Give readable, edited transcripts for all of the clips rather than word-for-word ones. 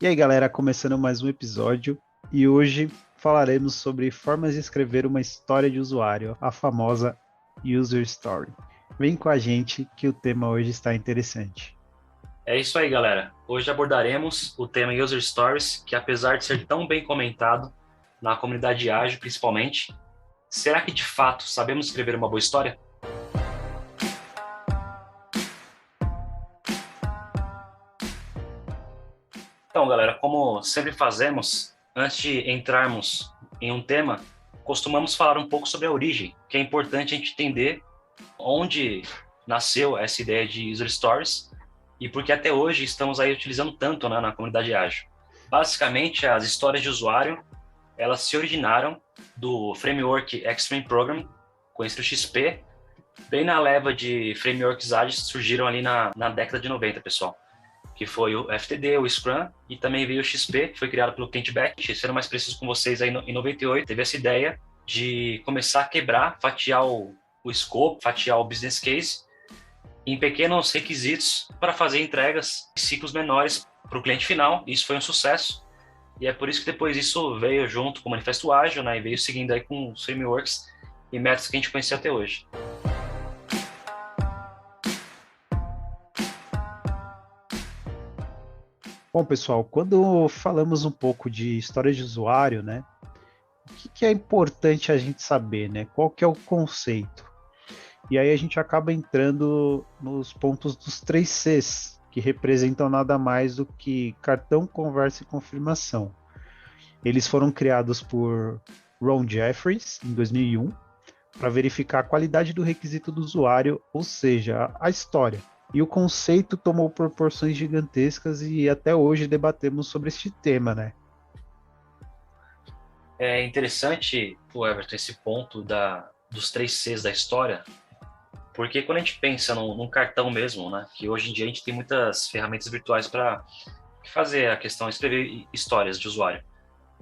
E aí, galera, começando mais um episódio e hoje falaremos sobre formas de escrever uma história de usuário, a famosa User Story. Vem com a gente que o tema hoje está interessante. É isso aí, galera. Hoje abordaremos o tema User Stories, que apesar de ser tão bem comentado na comunidade ágil, principalmente, será que de fato sabemos escrever uma boa história? Então, galera, como sempre fazemos, antes de entrarmos em um tema, costumamos falar um pouco sobre a origem, que é importante a gente entender onde nasceu essa ideia de User Stories e porque até hoje estamos aí utilizando tanto, né, na comunidade ágil. Basicamente, as histórias de usuário elas se originaram do framework Extreme Programming, conhecido XP, bem na leva de frameworks ágeis que surgiram ali na década de 90, pessoal, que foi o FTD, o Scrum, e também veio o XP, que foi criado pelo Kent Beck. Sendo mais preciso com vocês, aí em 98, teve essa ideia de começar a quebrar, fatiar o scope, fatiar o business case em pequenos requisitos para fazer entregas em ciclos menores para o cliente final. Isso foi um sucesso. E é por isso que depois isso veio junto com o Manifesto Ágil, né? E veio seguindo aí com os frameworks e métodos que a gente conhecia até hoje. Bom, pessoal, quando falamos um pouco de história de usuário, né, o que é importante a gente saber, né? Qual que é o conceito? E aí a gente acaba entrando nos pontos dos três Cs, que representam nada mais do que cartão, conversa e confirmação. Eles foram criados por Ron Jeffries em 2001 para verificar a qualidade do requisito do usuário, ou seja, a história. E o conceito tomou proporções gigantescas e até hoje debatemos sobre este tema, né? É interessante, o Everton, esse ponto dos três Cs da história, porque quando a gente pensa num cartão mesmo, né, que hoje em dia a gente tem muitas ferramentas virtuais para fazer a questão de escrever histórias de usuário.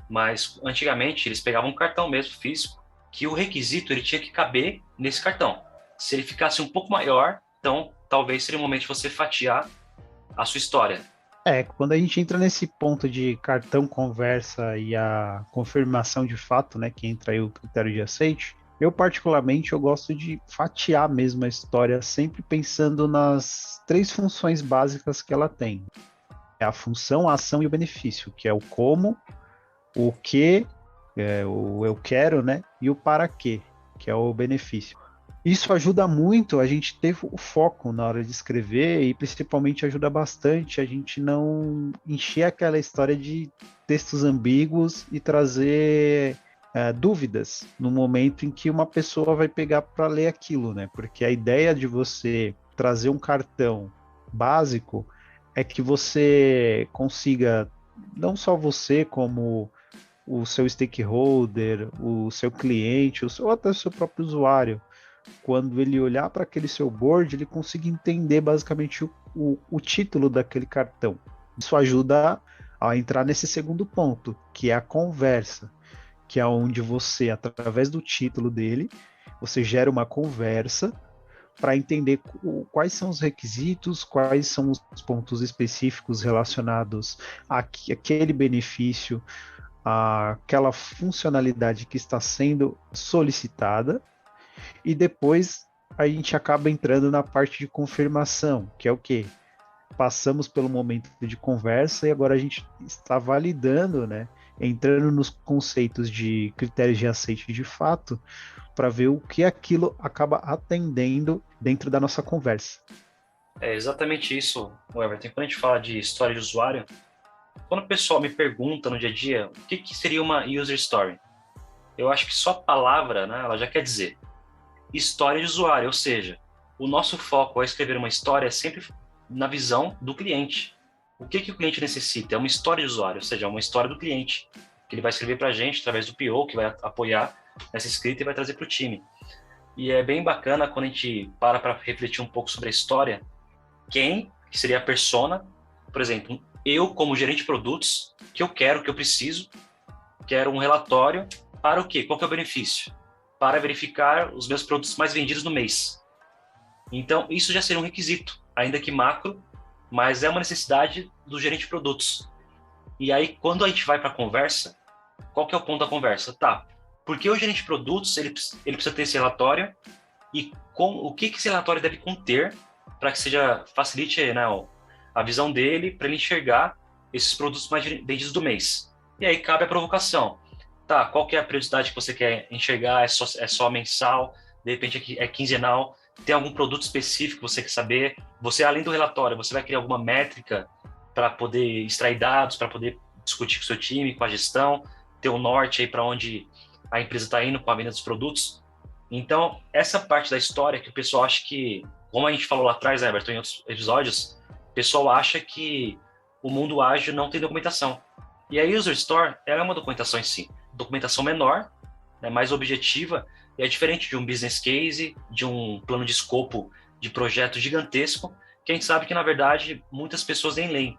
Mas antigamente eles pegavam um cartão mesmo físico, que o requisito ele tinha que caber nesse cartão. Se ele ficasse um pouco maior, então talvez seria o momento de você fatiar a sua história. Quando a gente entra nesse ponto de cartão, conversa e a confirmação de fato, né, que entra aí o critério de aceite, eu particularmente eu gosto de fatiar mesmo a história, sempre pensando nas três funções básicas que ela tem. É a função, a ação e o benefício, que é o como, o que, o eu quero, né, e o para quê, que é o benefício. Isso ajuda muito a gente ter o foco na hora de escrever e principalmente ajuda bastante a gente não encher aquela história de textos ambíguos e trazer dúvidas no momento em que uma pessoa vai pegar para ler aquilo, né? Porque a ideia de você trazer um cartão básico é que você consiga, não só você, como o seu stakeholder, o seu cliente, ou até o seu próprio usuário, quando ele olhar para aquele seu board, ele consiga entender basicamente o título daquele cartão. Isso ajuda a entrar nesse segundo ponto, que é a conversa, que é onde você, através do título dele, você gera uma conversa para entender quais são os requisitos, quais são os pontos específicos relacionados àquele benefício, àquela funcionalidade que está sendo solicitada, e depois a gente acaba entrando na parte de confirmação, que é o quê? Passamos pelo momento de conversa e agora a gente está validando, né? Entrando nos conceitos de critérios de aceite de fato, para ver o que aquilo acaba atendendo dentro da nossa conversa. É exatamente isso, Everton. Quando a gente fala de história de usuário, quando o pessoal me pergunta no dia a dia o que seria uma user story, eu acho que só a palavra, né, ela já quer dizer história de usuário, ou seja, o nosso foco ao escrever uma história é sempre na visão do cliente. O que o cliente necessita? É uma história de usuário, ou seja, é uma história do cliente, que ele vai escrever para a gente através do PO, que vai apoiar nessa escrita e vai trazer para o time. E é bem bacana quando a gente para refletir um pouco sobre a história, quem que seria a persona, por exemplo, eu como gerente de produtos, que eu quero, que eu preciso, quero um relatório para o quê? Qual que é o benefício? Para verificar os meus produtos mais vendidos no mês. Então, isso já seria um requisito, ainda que macro, mas é uma necessidade do gerente de produtos. E aí, quando a gente vai para a conversa, qual que é o ponto da conversa? Tá, porque o gerente de produtos ele precisa ter esse relatório e o que esse relatório deve conter para que facilite, né, a visão dele, para ele enxergar esses produtos mais vendidos do mês. E aí cabe a provocação. Tá, qual que é a periodicidade que você quer enxergar? É só mensal? De repente é quinzenal? Tem algum produto específico que você quer saber? Você, além do relatório, você vai criar alguma métrica para poder extrair dados, para poder discutir com o seu time, com a gestão, ter um norte aí para onde a empresa está indo com a venda dos produtos? Então, essa parte da história que o pessoal acha que, como a gente falou lá atrás, né, Everton, em outros episódios, o pessoal acha que o mundo ágil não tem documentação. E a User Store, ela é uma documentação em si. Documentação menor, né, mais objetiva, e é diferente de um business case, de um plano de escopo de projeto gigantesco, que a gente sabe que, na verdade, muitas pessoas nem leem.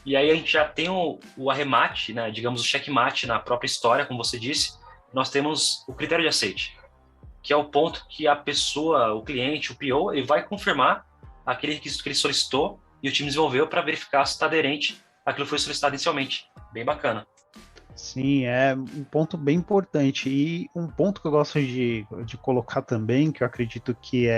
E aí a gente já tem o arremate, né, digamos, o checkmate na própria história, como você disse, nós temos o critério de aceite, que é o ponto que a pessoa, o cliente, o PO, ele vai confirmar aquele requisito que ele solicitou e o time desenvolveu para verificar se está aderente àquilo que foi solicitado inicialmente. Bem bacana. Sim, é um ponto bem importante. E um ponto que eu gosto de colocar também, que eu acredito que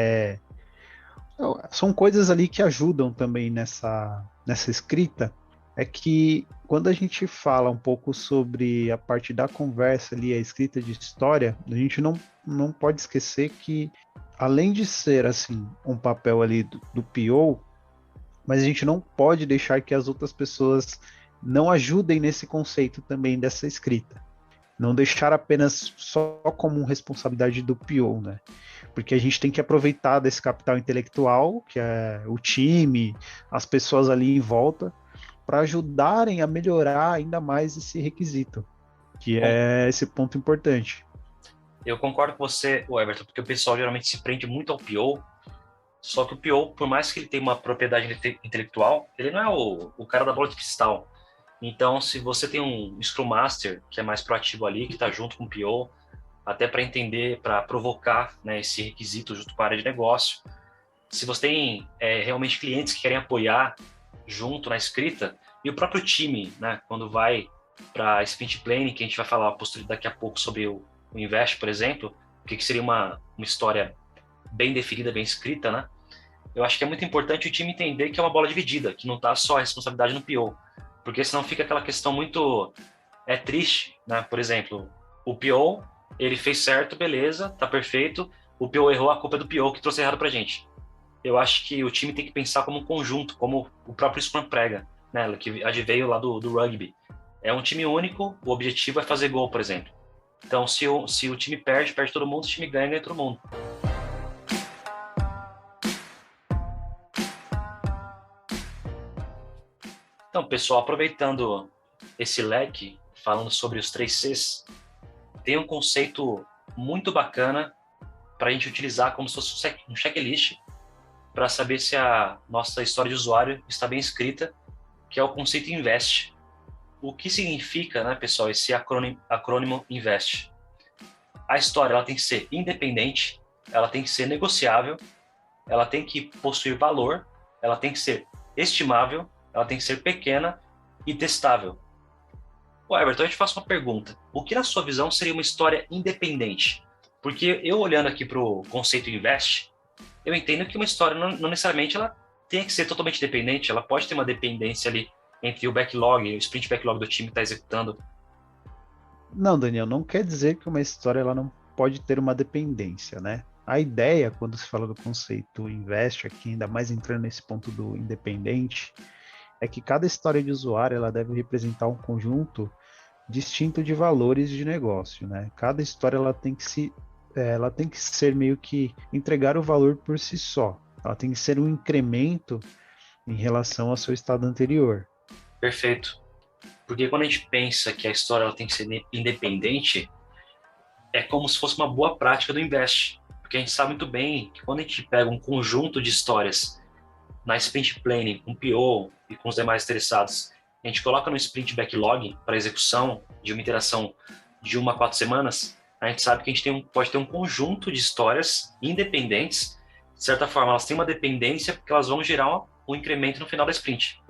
são coisas ali que ajudam também nessa escrita, é que quando a gente fala um pouco sobre a parte da conversa ali, a escrita de história, a gente não pode esquecer que, além de ser assim um papel ali do PO, mas a gente não pode deixar que as outras pessoas não ajudem nesse conceito também dessa escrita. Não deixar apenas só como responsabilidade do PO, né? Porque a gente tem que aproveitar desse capital intelectual, que é o time, as pessoas ali em volta, para ajudarem a melhorar ainda mais esse requisito, que é esse ponto importante. Eu concordo com você, Everton, porque o pessoal geralmente se prende muito ao PO, só que o PO, por mais que ele tenha uma propriedade intelectual, ele não é o cara da bola de cristal. Então, se você tem um Scrum Master que é mais proativo ali, que está junto com o PO, até para entender, para provocar, né, esse requisito junto com a área de negócio. Se você tem realmente clientes que querem apoiar junto na escrita, e o próprio time, né, quando vai para sprint planning, que a gente vai falar daqui a pouco sobre o Invest, por exemplo, o que seria uma história bem definida, bem escrita, né? Eu acho que é muito importante o time entender que é uma bola dividida, que não está só a responsabilidade no PO, porque senão fica aquela questão muito triste, né? Por exemplo, o PO, ele fez certo, beleza, tá perfeito, o PO errou, a culpa é do PO que trouxe errado pra gente. Eu acho que o time tem que pensar como um conjunto, como o próprio Scrum prega, né? Que adveio lá do rugby. É um time único, o objetivo é fazer gol, por exemplo. Então, se o time perde todo mundo, se o time ganha, ganha todo mundo. Então, pessoal, aproveitando esse leque, falando sobre os 3 Cs, tem um conceito muito bacana para a gente utilizar como se fosse um checklist para saber se a nossa história de usuário está bem escrita, que é o conceito INVEST. O que significa, né, pessoal, esse acrônimo INVEST? A história ela tem que ser independente, ela tem que ser negociável, ela tem que possuir valor, ela tem que ser estimável, ela tem que ser pequena e testável. Ô Everton, eu te faço uma pergunta. O que, na sua visão, seria uma história independente? Porque eu, olhando aqui para o conceito Invest, eu entendo que uma história não necessariamente ela tem que ser totalmente dependente, ela pode ter uma dependência ali entre o backlog, o sprint backlog do time que está executando. Não, Daniel, não quer dizer que uma história ela não pode ter uma dependência, né? A ideia, quando se fala do conceito invest aqui, ainda mais entrando nesse ponto do independente, é que cada história de usuário ela deve representar um conjunto distinto de valores de negócio, né? Cada história ela tem que ser meio que entregar o valor por si só. Ela tem que ser um incremento em relação ao seu estado anterior. Perfeito. Porque quando a gente pensa que a história ela tem que ser independente, é como se fosse uma boa prática do Invest. Porque a gente sabe muito bem que quando a gente pega um conjunto de histórias na sprint planning, com o PO e com os demais interessados, a gente coloca no sprint backlog para execução de uma iteração de 1 a 4 semanas, a gente sabe que a gente pode ter um conjunto de histórias independentes. De certa forma, elas têm uma dependência porque elas vão gerar um incremento no final da sprint.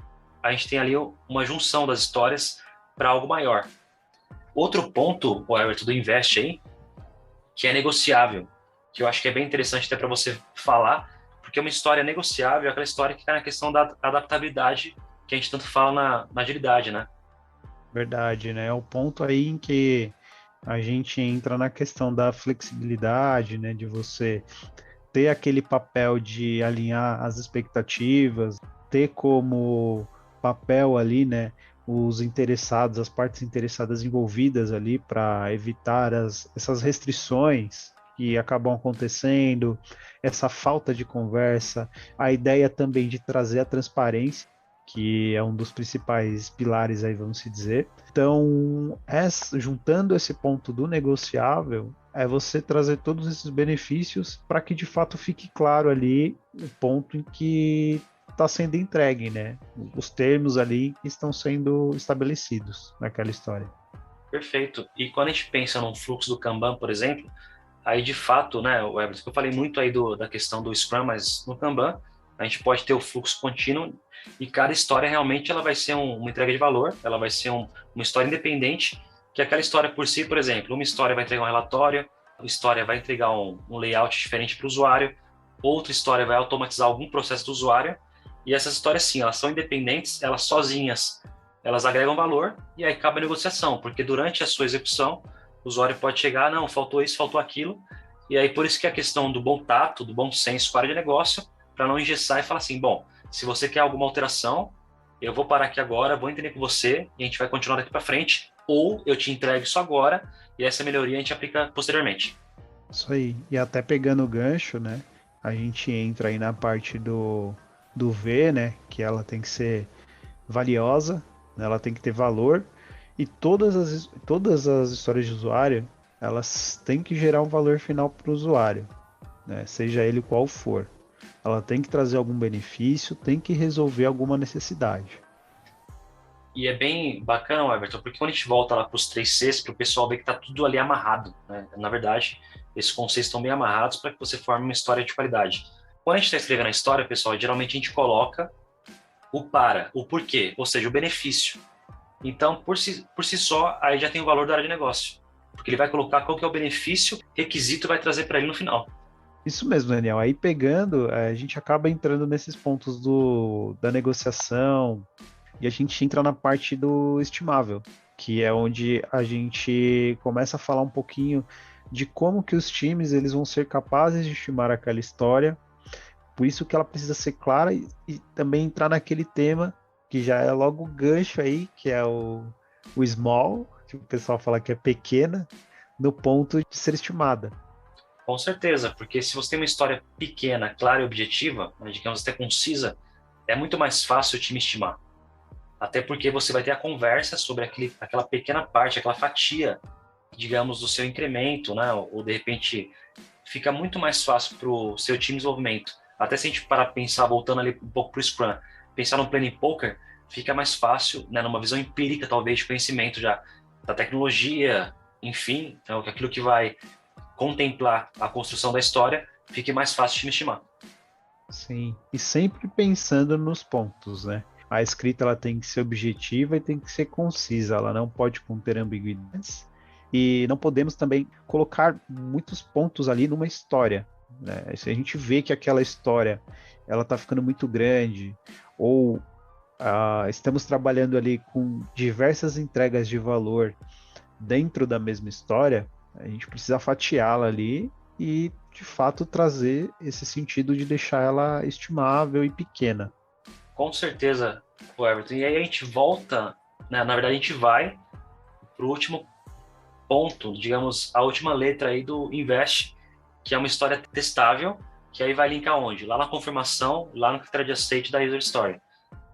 A gente tem ali uma junção das histórias para algo maior. Outro ponto, o Everton, do Invest aí, que é negociável, que eu acho que é bem interessante até para você falar, porque uma história negociável é aquela história que está na questão da adaptabilidade que a gente tanto fala na agilidade, né? Verdade, né? É o ponto aí em que a gente entra na questão da flexibilidade, né? De você ter aquele papel de alinhar as expectativas, ter como papel ali, né? Os interessados, as partes interessadas envolvidas ali para evitar essas restrições que acabam acontecendo, essa falta de conversa, a ideia também de trazer a transparência, que é um dos principais pilares aí, vamos se dizer. Então, juntando esse ponto do negociável, é você trazer todos esses benefícios para que de fato fique claro ali o ponto em que está sendo entregue, né? Os termos ali que estão sendo estabelecidos naquela história. Perfeito. E quando a gente pensa num fluxo do Kanban, por exemplo, aí de fato, né, o Everton, eu falei muito aí da questão do Scrum, mas no Kanban a gente pode ter o fluxo contínuo e cada história realmente ela vai ser uma entrega de valor, ela vai ser uma história independente, que aquela história por si, por exemplo, uma história vai entregar um relatório, uma história vai entregar um layout diferente para o usuário, outra história vai automatizar algum processo do usuário, e essas histórias sim, elas são independentes, elas sozinhas, elas agregam valor e aí cabe a negociação, porque durante a sua execução o usuário pode chegar, não, faltou isso, faltou aquilo, e aí por isso que a questão do bom tato, do bom senso para de negócio, para não engessar e falar assim, bom, se você quer alguma alteração, eu vou parar aqui agora, vou entender com você e a gente vai continuar daqui para frente, ou eu te entrego isso agora e essa melhoria a gente aplica posteriormente. Isso aí. E até pegando o gancho, né? A gente entra aí na parte do V, né? Que ela tem que ser valiosa, né, ela tem que ter valor. E todas as histórias de usuário, elas têm que gerar um valor final para o usuário, né? Seja ele qual for. Ela tem que trazer algum benefício, tem que resolver alguma necessidade. E é bem bacana, Everton, porque quando a gente volta lá para os 3Cs, para o pessoal ver que está tudo ali amarrado, né? Na verdade, esses conceitos estão bem amarrados para que você forme uma história de qualidade. Quando a gente está escrevendo a história, pessoal, geralmente a gente coloca o porquê, ou seja, o benefício. Então, por si só, aí já tem o valor da área de negócio, porque ele vai colocar qual que é o benefício, requisito vai trazer para ele no final. Isso mesmo, Daniel. Aí pegando, a gente acaba entrando nesses pontos da negociação e a gente entra na parte do estimável, que é onde a gente começa a falar um pouquinho de como que os times eles vão ser capazes de estimar aquela história. Por isso que ela precisa ser clara e também entrar naquele tema que já é logo o gancho aí, que é o small, que o pessoal fala que é pequena, no ponto de ser estimada. Com certeza, porque se você tem uma história pequena, clara e objetiva, né, digamos até concisa, é muito mais fácil o time estimar. Até porque você vai ter a conversa sobre aquela pequena parte, aquela fatia, digamos, do seu incremento, né? Ou de repente fica muito mais fácil para o seu time de desenvolvimento. Até se a gente parar pensar, voltando ali um pouco para o Scrum, pensar no Planning Poker, fica mais fácil, né? Numa visão empírica, talvez, de conhecimento já da tecnologia, enfim, aquilo que vai contemplar a construção da história, fique mais fácil de me estimar. Sim, e sempre pensando nos pontos, né? A escrita ela tem que ser objetiva e tem que ser concisa, ela não pode conter ambiguidades e não podemos também colocar muitos pontos ali numa história, né? Se a gente vê que aquela história ela está ficando muito grande ou estamos trabalhando ali com diversas entregas de valor dentro da mesma história, a gente precisa fatiá-la ali e, de fato, trazer esse sentido de deixar ela estimável e pequena. Com certeza, Everton. E aí a gente volta, né? Na verdade, a gente vai para o último ponto, digamos, a última letra aí do Invest, que é uma história testável, que aí vai linkar onde? Lá na confirmação, lá no critério de aceite da user story.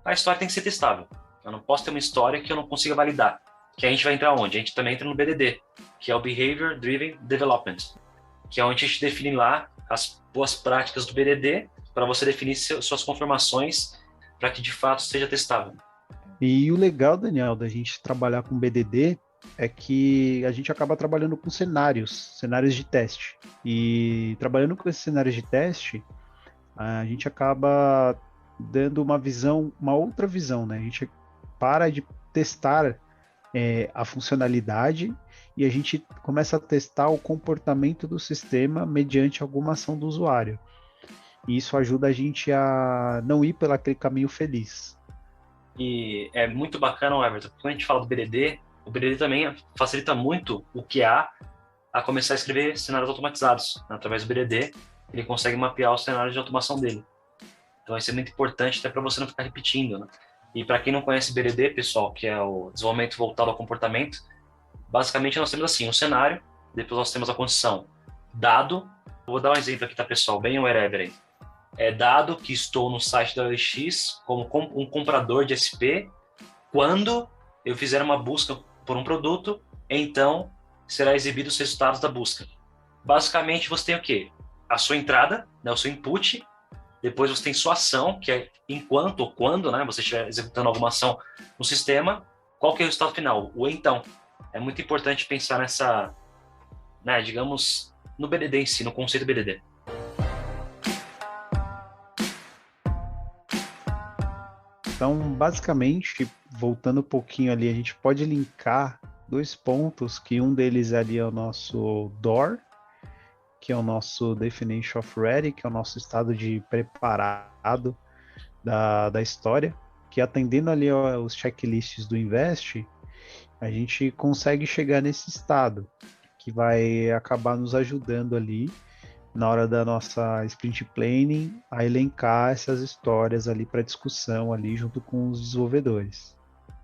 A história tem que ser testável. Eu não posso ter uma história que eu não consiga validar. Que a gente vai entrar onde? A gente também entra no BDD, que é o Behavior Driven Development, que é onde a gente define lá as boas práticas do BDD para você definir suas confirmações para que de fato seja testável. E o legal, Daniel, da gente trabalhar com BDD é que a gente acaba trabalhando com cenários de teste. E trabalhando com esses cenários de teste, a gente acaba dando uma outra visão, né? A gente para de testar a funcionalidade e a gente começa a testar o comportamento do sistema mediante alguma ação do usuário. E isso ajuda a gente a não ir pelo aquele caminho feliz. E é muito bacana, Everton, porque quando a gente fala do BDD, o BDD também facilita muito o QA a começar a escrever cenários automatizados. Através do BDD, ele consegue mapear os cenários de automação dele. Então, isso é muito importante até para você não ficar repetindo, né? E para quem não conhece BDD, pessoal, que é o desenvolvimento voltado ao comportamento, basicamente nós temos assim, um cenário, depois nós temos a condição dado. Vou dar um exemplo aqui, tá, pessoal? Bem wherever aí. É dado que estou no site da OLX como um comprador de SP quando eu fizer uma busca por um produto, então será exibido os resultados da busca. Basicamente, você tem o quê? A sua entrada, né, o seu input, depois você tem sua ação, que é enquanto ou quando, né, você estiver executando alguma ação no sistema, qual que é o resultado final? O então. É muito importante pensar nessa, né, digamos, no BDD em si, no conceito BDD. Então, basicamente, voltando um pouquinho ali, a gente pode linkar dois pontos, que um deles ali é o nosso DOR, que é o nosso Definition of Ready, que é o nosso estado de preparado da história, que atendendo ali os checklists do Invest, a gente consegue chegar nesse estado, que vai acabar nos ajudando ali na hora da nossa sprint planning a elencar essas histórias ali para discussão ali junto com os desenvolvedores.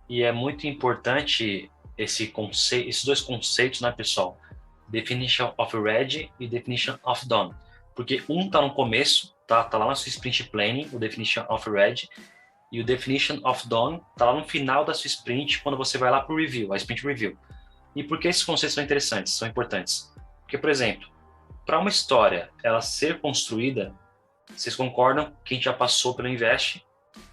E é muito importante esses dois conceitos, né, pessoal? Definition of Ready e Definition of Done. Porque um está no começo, tá lá na sua sprint planning, o Definition of Ready, e o Definition of Done está lá no final da sua sprint, quando você vai lá para o review, a sprint review. E por que esses conceitos são interessantes, são importantes? Porque, por exemplo, para uma história ela ser construída, vocês concordam que a gente já passou pelo Invest,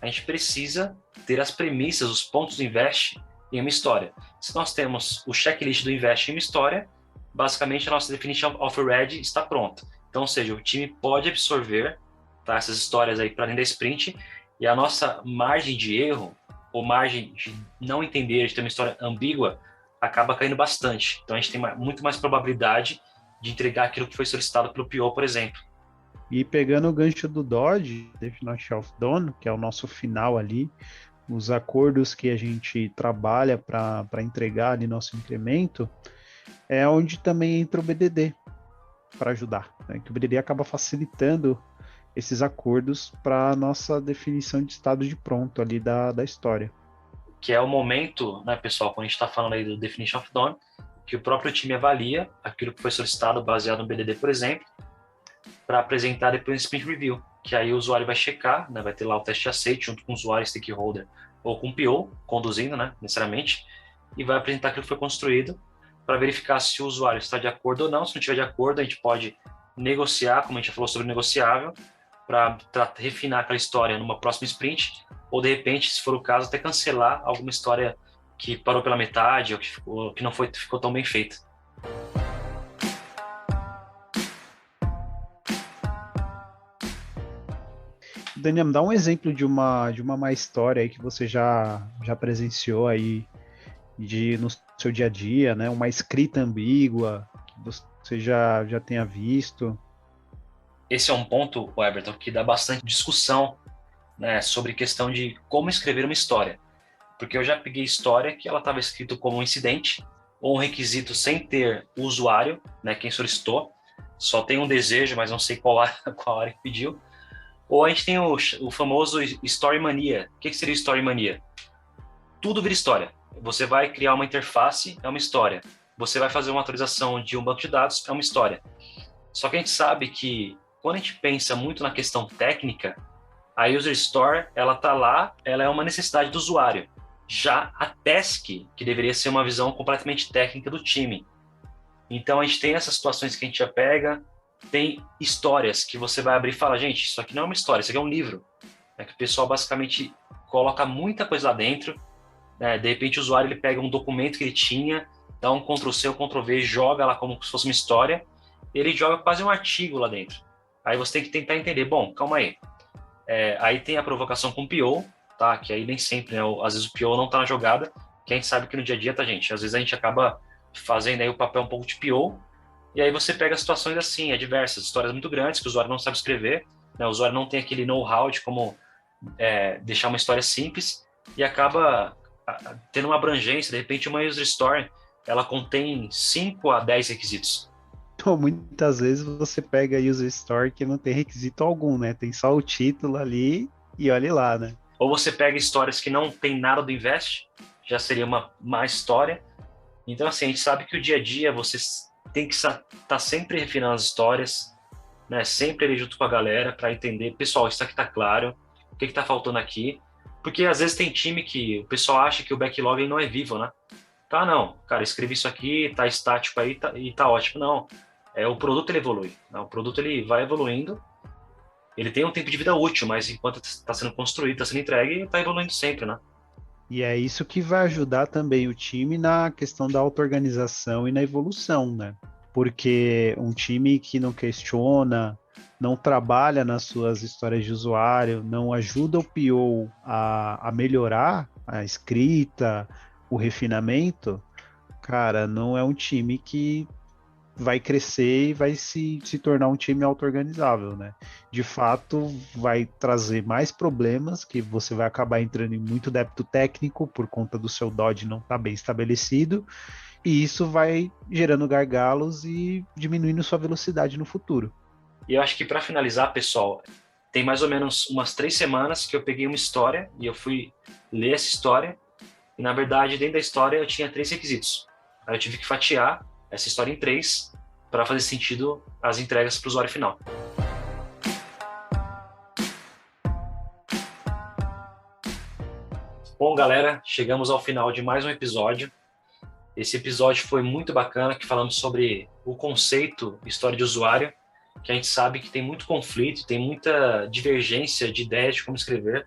a gente precisa ter as premissas, os pontos do Invest em uma história. Se nós temos o checklist do Invest em uma história, basicamente a nossa definition of ready está pronta. Então, ou seja, o time pode absorver, tá, essas histórias aí para dentro da sprint, e a nossa margem de erro, ou margem de não entender, de ter uma história ambígua, acaba caindo bastante. Então a gente tem muito mais probabilidade de entregar aquilo que foi solicitado pelo PO, por exemplo. E pegando o gancho do Dodge, Definition of Done, que é o nosso final ali, os acordos que a gente trabalha para entregar ali nosso incremento, é onde também entra o BDD para ajudar, né? Que o BDD acaba facilitando esses acordos para a nossa definição de estado de pronto ali da história. Que é o momento, né, pessoal, quando a gente está falando aí do Definition of Done, que o próprio time avalia aquilo que foi solicitado baseado no BDD, por exemplo, para apresentar depois no Sprint Review, que aí o usuário vai checar, né, vai ter lá o teste de aceite junto com o usuário, stakeholder, ou com o PO, conduzindo, né, necessariamente, e vai apresentar aquilo que foi construído para verificar se o usuário está de acordo ou não. Se não estiver de acordo, a gente pode negociar, como a gente já falou sobre o negociável, para refinar aquela história numa próxima sprint, ou de repente, se for o caso, até cancelar alguma história que parou pela metade ou que não ficou tão bem feita. Daniel, me dá um exemplo de uma má história aí que você já presenciou aí no seu dia a dia, né? Uma escrita ambígua que você já tenha visto. Esse é um ponto, Everton, que dá bastante discussão, né, sobre questão de como escrever uma história. Porque eu já peguei história que ela estava escrito como um incidente ou um requisito sem ter o usuário, né, quem solicitou, só tem um desejo, mas não sei qual área que pediu. Ou a gente tem o famoso Story Mania. O que seria Story Mania? Tudo vira história. Você vai criar uma interface, é uma história. Você vai fazer uma atualização de um banco de dados, é uma história. Só que a gente sabe que quando a gente pensa muito na questão técnica, a User Store, ela tá lá, ela é uma necessidade do usuário. Já a Task, que deveria ser uma visão completamente técnica do time. Então a gente tem essas situações que a gente já pega, tem histórias que você vai abrir e fala, gente, isso aqui não é uma história, isso aqui é um livro. É que o pessoal basicamente coloca muita coisa lá dentro, né? De repente o usuário ele pega um documento que ele tinha, dá um Ctrl+C ou Ctrl+V, joga lá como se fosse uma história, ele joga quase um artigo lá dentro. Aí você tem que tentar entender, bom, calma aí. Aí tem a provocação com o PO, tá? Que aí nem sempre, né? Às vezes o PO não está na jogada, que a gente sabe que no dia a dia, tá, gente? Às vezes a gente acaba fazendo aí o papel um pouco de PO, e aí você pega situações assim, adversas, histórias muito grandes que o usuário não sabe escrever, né? O usuário não tem aquele know-how de como deixar uma história simples e acaba tendo uma abrangência. De repente, uma user story, ela contém 5 a 10 requisitos. Então, muitas vezes você pega a user story que não tem requisito algum, né? Tem só o título ali e olhe lá, né? Ou você pega histórias que não tem nada do invest, já seria uma má história. Então, assim, a gente sabe que o dia a dia você tem que estar sempre refinando as histórias, né? Sempre ali junto com a galera para entender, pessoal, isso aqui tá claro, o que tá faltando aqui. Porque às vezes tem time que o pessoal acha que o backlog não é vivo, né? Tá, não, cara, escrevi isso aqui, tá estático aí e tá ótimo. Não, o produto ele evolui, né? O produto ele vai evoluindo, ele tem um tempo de vida útil, mas enquanto está sendo construído, está sendo entregue, está evoluindo sempre, né? E é isso que vai ajudar também o time na questão da auto-organização e na evolução, né? Porque um time que não questiona, não trabalha nas suas histórias de usuário, não ajuda o PO a melhorar a escrita, o refinamento, cara, não é um time que vai crescer e vai se tornar um time auto-organizável, né? De fato, vai trazer mais problemas, que você vai acabar entrando em muito débito técnico por conta do seu Dodge não estar bem estabelecido, e isso vai gerando gargalos e diminuindo sua velocidade no futuro. E eu acho que para finalizar, pessoal, tem mais ou menos umas 3 semanas que eu peguei uma história e eu fui ler essa história, e na verdade, dentro da história, eu tinha 3 requisitos. Aí eu tive que fatiar essa história em 3 para fazer sentido as entregas para o usuário final. Bom, galera, chegamos ao final de mais um episódio. Esse episódio foi muito bacana, que falamos sobre o conceito história de usuário, que a gente sabe que tem muito conflito, tem muita divergência de ideias de como escrever,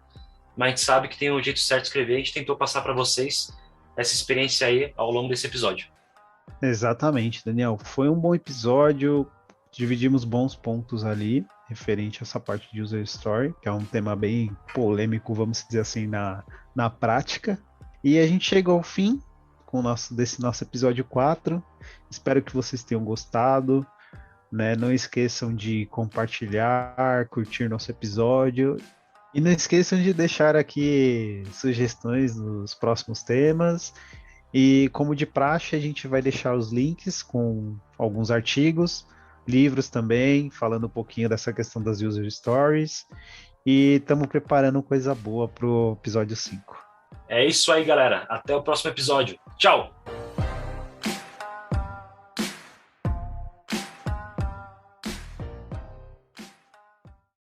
mas a gente sabe que tem um jeito certo de escrever, a gente tentou passar para vocês essa experiência aí ao longo desse episódio. Exatamente, Daniel. Foi um bom episódio, dividimos bons pontos ali, referente a essa parte de user story, que é um tema bem polêmico, vamos dizer assim, na prática. E a gente chegou ao fim desse nosso episódio 4. Espero que vocês tenham gostado, né? Não esqueçam de compartilhar, curtir nosso episódio. E não esqueçam de deixar aqui sugestões dos próximos temas. E como de praxe, a gente vai deixar os links com alguns artigos, livros também, falando um pouquinho dessa questão das user stories. E estamos preparando coisa boa para o episódio 5. É isso aí, galera. Até o próximo episódio. Tchau!